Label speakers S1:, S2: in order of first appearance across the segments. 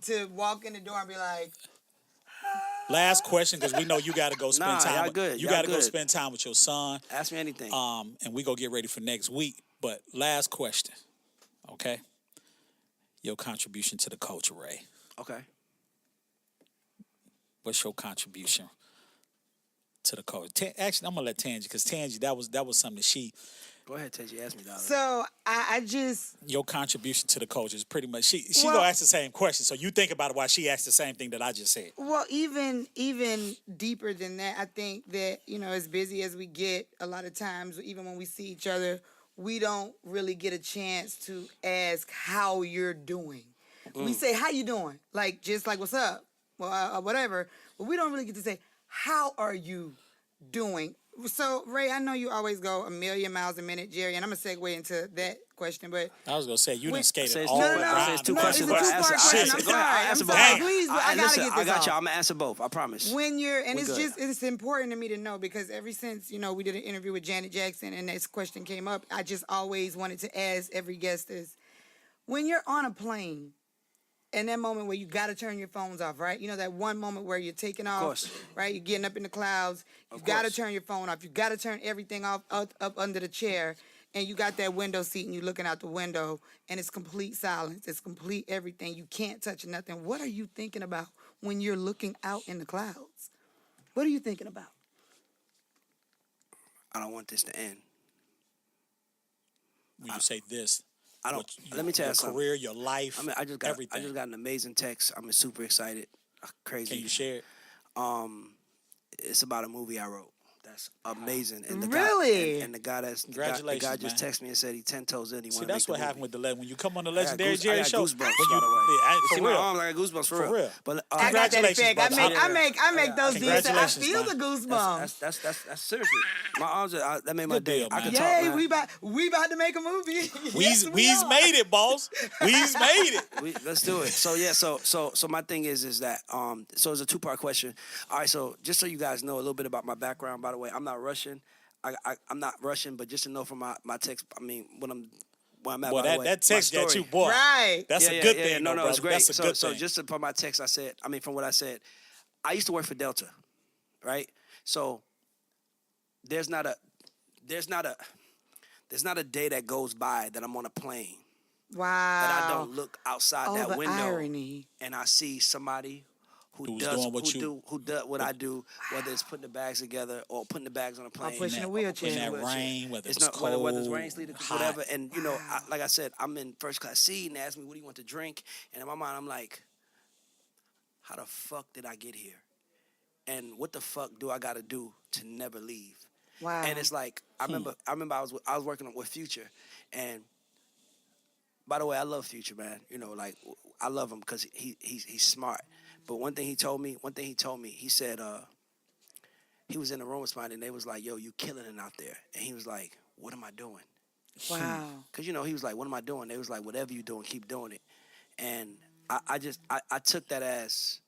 S1: To walk in the door and be like,
S2: Last question, because we know you got to go spend
S3: Nah,
S2: time.
S3: y'all good.
S2: You
S3: Y'all
S2: got to go
S3: good.
S2: spend time with your son.
S3: Ask me anything.
S2: And we go get ready for next week. But last question, okay? Your contribution to the culture, Ray.
S3: Okay.
S2: What's your contribution to the culture? Actually, I'm gonna let Tangi, because Tangi, that was something that she.
S3: Go ahead, Tangi. Ask me, darling.
S1: so I just,
S2: Your contribution to the culture is pretty much she
S1: Well-
S2: gonna ask the same question. So you think about it while she asks the same thing that I just said.
S1: well, even deeper than that, I think that, as busy as we get, a lot of times, even when we see each other, we don't really get a chance to ask how you're doing. We say, how you doing? Like, just like, what's up? Well, whatever. But we don't really get to say, how are you doing? So, Ray, I know you always go a million miles a minute, Jerry, and I'm going to segue into that question, but
S2: I was gonna say you done
S1: Wait,
S2: skated
S3: Say it's
S2: all
S3: two-
S2: around.
S3: say it's two
S1: no,
S3: questions.
S1: it's a
S3: but I
S1: two-part
S3: answer- I
S1: question.
S3: answer-
S1: I'm
S3: go ahead, I
S1: sorry.
S3: answer
S1: I'm
S3: both.
S1: sorry. Please, I gotta
S3: listen,
S1: get
S3: I
S1: this
S3: got
S1: off.
S3: y'all. I'm gonna answer both. I promise.
S1: When you're, and
S3: We're
S1: it's
S3: good.
S1: just, it's important to me to know, because ever since, we did an interview with Janet Jackson and this question came up, I just always wanted to ask every guest this. When you're on a plane, and that moment where you got to turn your phones off, right? That one moment where you're taking off,
S3: course.
S1: right? You're getting up in the clouds. You
S3: Of
S1: got to
S3: course.
S1: turn your phone off. You got to turn everything off up under the chair. And you got that window seat and you're looking out the window and it's complete silence. It's complete everything. You can't touch nothing. What are you thinking about when you're looking out in the clouds? What are you thinking about?
S3: I don't want this to end.
S2: When you say this,
S3: I don't.
S2: what
S3: Let me tell you
S2: your
S3: something.
S2: career, your life,
S3: I mean, I just
S2: everything.
S3: got an amazing text. I'm super excited. Crazy.
S2: Can you share it?
S3: It's about a movie I wrote. That's amazing. And the
S1: Really?
S3: guy, and the guy
S2: Congratulations,
S3: the guy just
S2: man.
S3: texted me and said he 10 toes in. He
S2: See,
S3: wanna
S2: that's
S3: make
S2: what
S3: the
S2: happened
S3: movie.
S2: with the legend. When you come on the
S3: I got
S2: Legendary
S3: goose-
S2: Jerry
S3: I got
S2: show,
S3: goosebumps,
S2: when
S3: by
S2: you,
S3: the way.
S2: yeah,
S3: You
S2: for
S3: see my
S2: real.
S3: arms? I got goosebumps for real.
S2: real.
S3: But
S1: I got that
S2: Congratulations,
S1: effect. I
S2: brother.
S1: make those deals. I
S2: Congratulations,
S1: feel
S2: man.
S1: the goosebumps.
S3: That's seriously. My arms are that made my
S2: Good
S3: day.
S2: deal,
S3: I
S2: man.
S3: could talk,
S1: Yay,
S3: man.
S1: we about to make a movie. Yes, we
S2: We's
S1: are.
S2: made it, boss. We's made it.
S3: Let's do it. So yeah, so my thing is that so it's a two-part question. All right, so just so you guys know a little bit about my background. By the way, I'm not Russian. I'm not Russian, but just to know from my text, I mean when I'm at.
S2: Boy,
S3: by the way,
S2: that text
S3: my
S2: got
S3: story.
S2: you, boy.
S1: Right.
S2: That's
S3: Yeah,
S2: a
S3: yeah,
S2: good
S3: yeah,
S2: thing.
S3: yeah. No,
S2: though,
S3: it's
S2: brother.
S3: great.
S2: That's a good
S3: So
S2: thing.
S3: just from my text, from what I said, I used to work for Delta, right? So there's not a day that goes by that I'm on a plane
S1: Wow.
S3: that I don't look outside that
S1: the
S3: window
S1: irony.
S3: and I see somebody
S2: Who's doing what you-
S3: who does what I do, whether it's putting the bags together or putting the bags on a plane,
S1: pushing a
S2: In
S1: wheelchair.
S2: that rain, whether
S3: it's
S2: it's
S3: not
S2: cold,
S3: whether it's rain, sleet, or
S2: hot.
S3: whatever. And like I said, I'm in first class seat, and they ask me, "What do you want to drink?" And in my mind, I'm like, "How the fuck did I get here? And what the fuck do I got to do to never leave?"
S1: Wow.
S3: And it's like I remember I was working with Future, and by the way, I love Future, man. Like I love him because he's smart. But one thing he told me, he said he was in the room with somebody, and they was like, "Yo, you killing it out there," and he was like, "What am I doing?"
S1: Wow.
S3: Because he was like, "What am I doing?" They was like, "Whatever you doing, keep doing it." And I took that as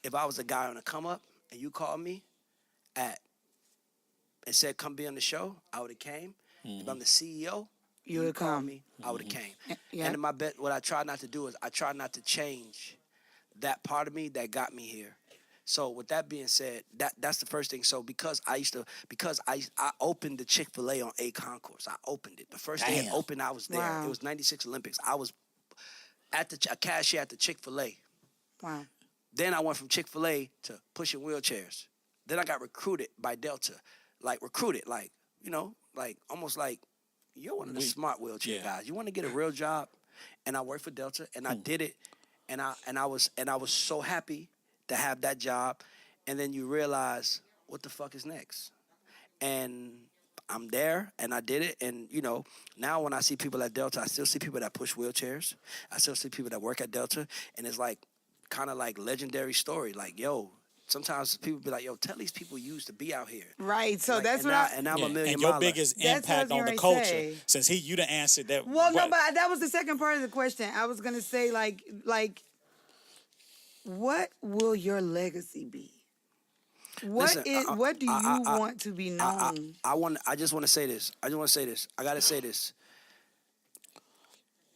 S3: if I was a guy on a come up and you called me and said, "Come be on the show," I would have came. If I'm the CEO,
S1: You would
S3: called
S1: come.
S3: me, I would have came.
S1: Yeah.
S3: And in my bet, what I try not to do is I try not to change that part of me that got me here. So with that being said, that's the first thing. So because I opened the Chick-fil-A on A Concourse. I opened it. The first day it
S2: Damn.
S3: opened, I was there.
S1: Wow.
S3: It was 96 Olympics. I was a cashier at the Chick-fil-A.
S1: Wow.
S3: Then I went from Chick-fil-A to pushing wheelchairs. Then I got recruited by Delta. Like almost like you're one of the smart wheelchair guys. You want to get a real job? And I worked for Delta and I did it. And I was so happy to have that job. And then you realize what the fuck is next. And I'm there and I did it. And now when I see people at Delta, I still see people that push wheelchairs. I still see people that work at Delta. And it's like kind of like legendary story. Like, yo, sometimes people be like, yo, tell these people you used to be out here.
S1: Right. So
S3: Like,
S1: that's
S3: and
S1: what
S3: now, and now I'm a million
S2: And your
S3: miler.
S2: biggest
S1: That's what I
S2: impact
S1: was
S2: on the
S1: gonna
S2: culture,
S1: say.
S2: since you done answered that.
S1: Well, no, but that was the second part of the question. I was gonna say like, what will your legacy be? What
S3: Listen,
S1: what do you want to be known?
S3: I just want to say this. I got to say this.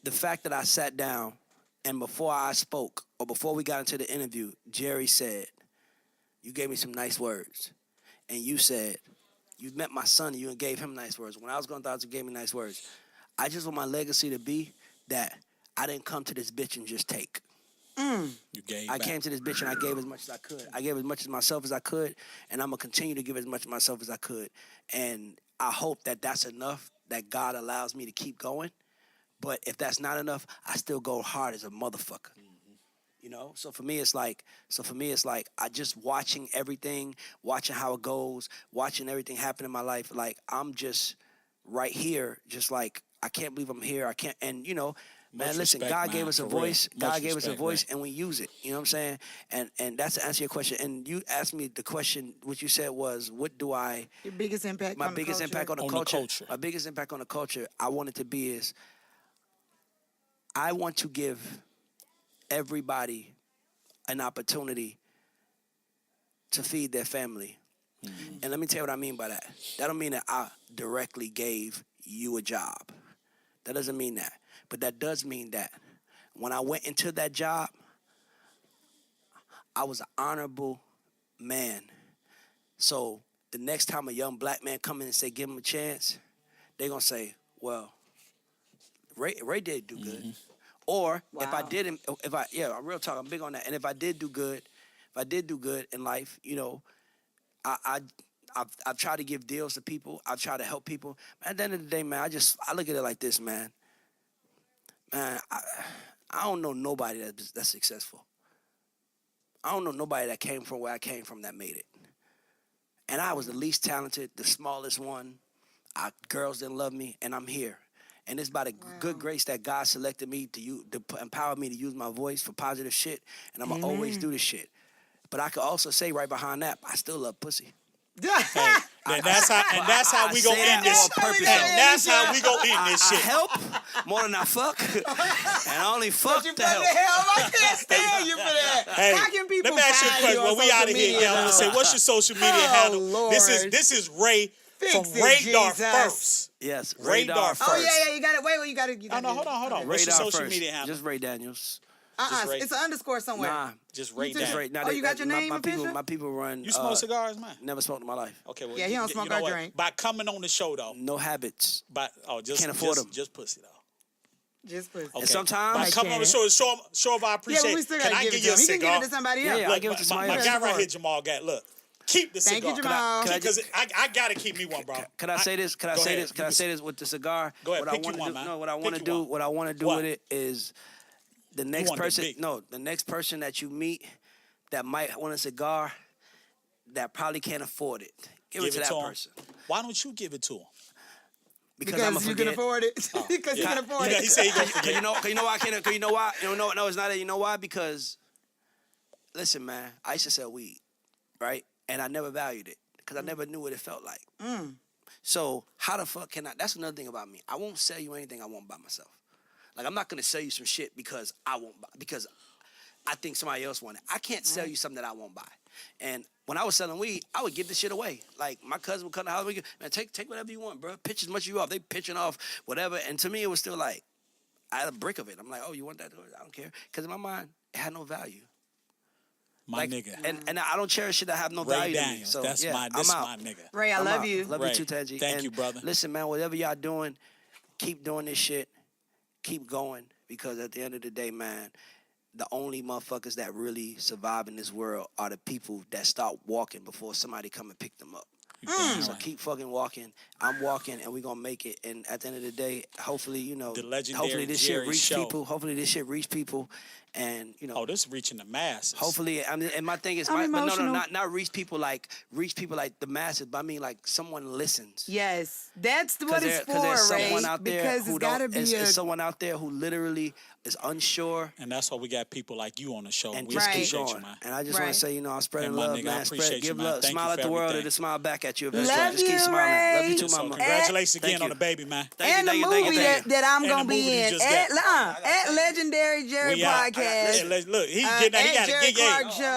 S3: The fact that I sat down And before I spoke, or before we got into the interview, Jerry said, you gave me some nice words. And you said, you met my son and you gave him nice words. When I was going through, you gave me nice words. I just want my legacy to be that I didn't come to this bitch and just take.
S2: You gave
S3: I
S2: back.
S3: came to this bitch and I gave as much as I could. I gave as much of myself as I could, and I'm going to continue to give as much of myself as I could. And I hope that that's enough, that God allows me to keep going. But if that's not enough, I still go hard as a motherfucker. You know? So for me, it's like I just watching everything, watching how it goes, watching everything happen in my life. Like, I'm just right here, just like, I can't believe I'm here. I can't, and you know, man, listen,
S2: respect,
S3: God
S2: man,
S3: gave us a
S2: for real.
S3: voice.
S2: Much
S3: God gave us a
S2: respect,
S3: voice,
S2: Ray.
S3: and we use it. You know what I'm saying? And that's to answer your question. And you asked me the question, what you said was, what do I...
S1: Your biggest impact
S3: My
S1: on
S3: biggest
S1: the culture.
S3: impact on the culture. My biggest impact on the culture, I want it to be is, I want to give everybody an opportunity to feed their family. And let me tell you what I mean by that. That don't mean that I directly gave you a job. That doesn't mean that. But that does mean that when I went into that job, I was an honorable man. So the next time a young black man come in and say, give him a chance, they're going to say, well, Ray did do good. Or if I didn't, I'm real talk, I'm big on that. And if I did do good in life, you know, I've tried to give deals to people. I've tried to help people. At the end of the day, man, I look at it like this, man. Man, I don't know nobody that's successful. I don't know nobody that came from where I came from that made it. And I was the least talented, the smallest one. Girls didn't love me, and I'm here. And it's by the good grace that God selected me to empower me to use my voice for positive shit. And I'm going to always do this shit. But I could also say right behind that, I still love pussy.
S2: And that's how we gonna end this. And that's how we gonna end this
S3: I
S2: shit.
S3: help more than I fuck, and I only fuck
S1: You
S3: to
S1: better
S3: help.
S1: help. I can't stand you for that.
S2: Hey,
S1: How can people
S2: let me ask you a
S1: find
S2: question.
S1: on
S2: Well, we
S1: social
S2: out of here.
S1: media,
S2: Yeah, I want to say,
S1: though?
S2: what's your social media
S1: Oh,
S2: handle?
S1: Lord.
S2: This is Ray
S1: Fix
S2: from
S1: it,
S2: Radar
S1: Jesus.
S2: First.
S3: Yes,
S2: Radar first.
S1: Oh, yeah, you got it. Wait, you got it.
S2: No, hold on. What's your
S3: Radar
S2: social
S3: first.
S2: media handle?
S3: Just Ray Daniels.
S2: Just Ray.
S1: It's an underscore somewhere.
S3: Nah,
S2: Just Ray
S1: just
S2: Daniels.
S1: Ray- Oh, you got your name official?
S3: My people run.
S2: You smoke cigars, man?
S3: Never smoked in my life.
S2: Okay, well,
S1: Yeah, he don't
S2: you
S1: smoke
S2: know
S1: or
S2: what?
S1: drink.
S2: By coming on the show, though.
S3: No habits.
S2: Can't
S3: afford them.
S2: Just pussy, though.
S1: Just pussy.
S2: Okay.
S3: sometimes-
S2: by coming on the show, show of our
S1: Yeah,
S2: appreciation.
S1: but we still
S2: Can
S1: got
S2: I
S1: to give
S2: give
S1: it
S2: you
S1: to
S2: a
S1: him. He can give
S2: cigar?
S1: it to somebody
S3: Yeah,
S1: else.
S3: yeah, I give it to somebody
S2: my
S3: else.
S2: guy right here, Jamal got. Look, keep the
S1: Thank you,
S2: cigar.
S1: Jamal.
S2: Because I gotta keep me one, bro.
S3: Can I say this? Can I
S2: Go
S3: say
S2: ahead.
S3: this? Can I say this with the cigar?
S2: Go ahead,
S3: What
S2: pick
S3: I want
S2: you
S3: to
S2: one,
S3: do?
S2: man.
S3: No, what I
S2: Pick
S3: want to
S2: you
S3: do?
S2: one.
S3: What I want to do
S2: What?
S3: with it is the next
S2: want the
S3: person.
S2: big.
S3: No, the next person that you meet that might want a cigar that probably can't afford it. Give it to that
S2: him.
S3: person.
S2: Why don't you give it to him?
S3: Because I'm
S1: Because you
S3: forget.
S1: can afford it. Because you can afford
S2: He
S1: it.
S2: said he gonna
S3: Cause
S2: forget.
S3: you know why I can't. Cause you know why? No, it's not that. You know why? Because listen, man, I used to sell weed, right? And I never valued it because I never knew what it felt like. So how the fuck can I? That's another thing about me. I won't sell you anything I won't buy myself. Like, I'm not gonna sell you some shit because I won't buy, because I think somebody else want it. I can't sell you something that I won't buy. And when I was selling weed, I would give this shit away. Like, my cousin would come to the house, man, take whatever you want, bro. Pitch as much as you off. They pitching off whatever. And to me, it was still like, I had a brick of it. I'm like, oh, you want that? I don't care. Because in my mind, it had no value.
S2: My nigga.
S3: And I don't cherish shit that have no
S2: Ray
S3: value
S2: Daniels.
S3: to me. So,
S2: That's
S3: yeah,
S2: my
S3: I'm out.
S2: nigga.
S1: Ray, I love
S3: out.
S1: you.
S3: Love
S2: Ray,
S3: you too, Tanji.
S2: thank
S3: And
S2: you, brother.
S3: Listen, man, whatever y'all doing, keep doing this shit. Keep going. Because at the end of the day, man, the only motherfuckers that really survive in this world are the people that start walking before somebody come and pick them up. So keep fucking walking. I'm walking, and we gonna make it. And at the end of the day, hopefully, you know,
S2: The legendary
S3: hopefully this
S2: Jerry
S3: shit reach
S2: Show.
S3: people. Hopefully this shit reach people, and you know.
S2: Oh, this is reaching the masses.
S3: Hopefully, I mean, and my thing is,
S1: I'm
S3: but no,
S1: emotional.
S3: not reach people like the masses, but I mean like someone listens.
S1: Yes, that's what it's for,
S3: there's
S1: Ray.
S3: someone out there
S1: Because
S3: who
S1: it's got to
S3: don't.
S1: be
S3: It's someone out there who literally is unsure.
S2: And that's why we got people like you on the show.
S3: And
S2: We
S3: just keep
S2: appreciate
S3: going.
S2: you, man.
S3: And I just want
S1: Right.
S3: to say, you know, I'm spreading
S2: And my
S3: love,
S2: nigga, I
S3: man.
S2: appreciate you, man.
S3: Give love,
S2: Thank you
S3: smile
S2: for
S3: at the world,
S2: everything.
S3: and it'll smile back at you.
S1: Love
S3: Just keep
S1: you,
S3: smiling. Love you
S1: Ray.
S3: too,
S2: So
S3: mama.
S2: congratulations
S3: Thank
S2: again on
S3: you.
S2: the baby, man.
S3: Thank
S1: and the
S3: you, thank you,
S1: movie
S3: thank you.
S1: that I'm
S2: And
S1: gonna
S2: the movie
S1: be
S2: you
S1: in
S2: just
S1: at
S2: got.
S1: Legendary Jerry
S2: We out.
S1: Podcast.
S2: Look, he getting out. He
S1: at
S2: got to
S1: Jerry
S2: get
S1: Clark Show.